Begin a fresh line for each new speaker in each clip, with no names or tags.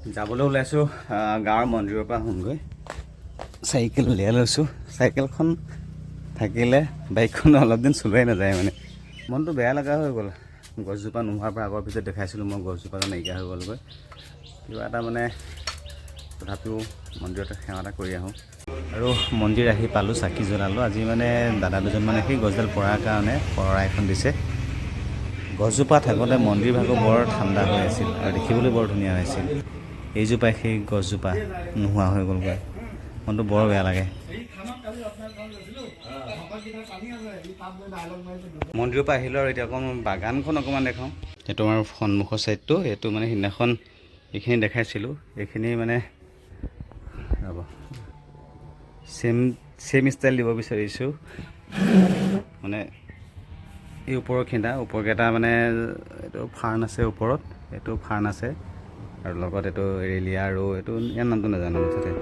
যাবলৈ ওলাইছোঁ গাঁৱৰ মন্দিৰৰ পৰা আহোঁগৈ। চাইকেল উলিয়াই লৈছোঁ। চাইকেলখন থাকিলে বাইকখন অলপ দিন চলোৱাই নাযায় মানে। মনটো বেয়া লগা হৈ গ'ল। গছজোপা নোহোৱাৰ পৰা আগৰ পিছত দেখাইছিলোঁ মই গছজোপাটো নাইকিয়া হৈ গ'লগৈ। কিবা এটা মানে তথাপিও মন্দিৰতে সেৱা এটা কৰি আহোঁ। আৰু মন্দিৰ আহি পালোঁ, চাকি জ্বলালোঁ। আজি মানে দাদা দুজনমানে সেই গছডাল পৰাৰ কাৰণে শৰাই এখন দিছে। গছজোপা থাকোঁতে মন্দিৰ ভাগো বৰ ঠাণ্ডা হৈ আছিল আৰু দেখিবলৈ বৰ ধুনীয়া হৈছিল। এইজোপাই সেই গছজোপা নোহোৱা হৈ গ'লগৈ। মনটো বৰ বেয়া লাগে। মন্দিৰৰ পৰা আহিলোঁ আৰু এতিয়া অকণমান বাগানখন অকণমান দেখাওঁ। সেইটো আমাৰ সন্মুখৰ ছাইডটো, এইটো মানে সিদিনাখন এইখিনি দেখাইছিলোঁ। এইখিনি মানে ৰ'ব ছেম ষ্টাইল দিব বিচাৰিছোঁ। মানে এই ওপৰৰখিনিটা ওপৰকেইটা মানে এইটো ফাৰ্ণ আছে ওপৰত, এইটো ফাৰ্ণ আছে আৰু লগত এইটো ৰেলিয়া আৰু এইটো ইয়াৰ নামটো নাজানো মুঠতে।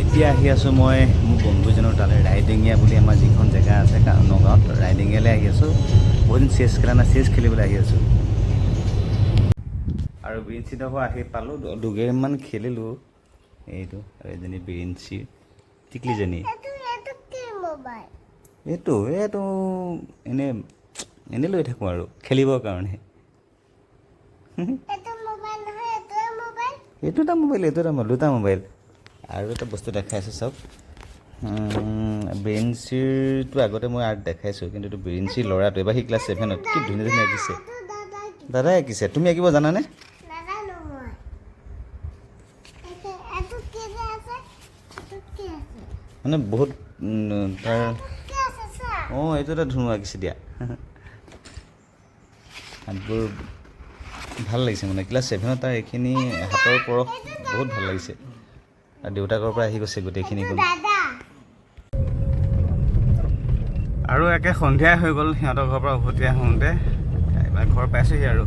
এতিয়া আহি আছোঁ মই মোৰ বন্ধুজনৰ তালৈ, ৰাইডিঙীয়া বুলি আমাৰ যিখন জেগা আছে নগাঁৱত, ৰাইডিঙীয়ালৈ আহি আছোঁ। বহুত দিন চেছ খেলা নাই, চেছ খেলিবলৈ আহি আছোঁ। আৰু বিৰিঞ্চিডোখৰ আহি পালোঁ, দুগেমমান খেলিলোঁ। এইটো আৰু এজনী বিৰিঞ্চি টিকলিজনী। এইটো এনেই লৈ থাকোঁ আৰু খেলিবৰ কাৰণে। এইটো এটা মোবাইল, এইটো এটা দুটা মোবাইল। আৰু এটা বস্তু দেখাইছোঁ চাওক, বিৰিঞ্চিৰটো আগতে মই আৰ্ট দেখাইছোঁ, কিন্তু এইটো বিৰিঞ্চিৰ ল'ৰাটো এবাৰ সি ক্লাছ 7ত। কি ধুনীয়া ধুনীয়া আঁকিছে, দাদাই আঁকিছে। তুমি আঁকিব জানানে? মানে বহুত তাৰ এইটো এটা ধুনীয়া আঁকিছে দিয়া। হাতবোৰ ভাল লাগিছে মানে ক্লাছ 7ত তাৰ এইখিনি হাতৰ পৰশ বহুত ভাল লাগিছে। আৰু দেউতাকৰ পৰা আহি গৈছে গোটেইখিনি গুণ। আৰু একে সন্ধিয়াই হৈ গ'ল সিহঁতৰ ঘৰৰ পৰা উভতি আহোঁতে। এবাৰ ঘৰ পাইছোঁহি আৰু।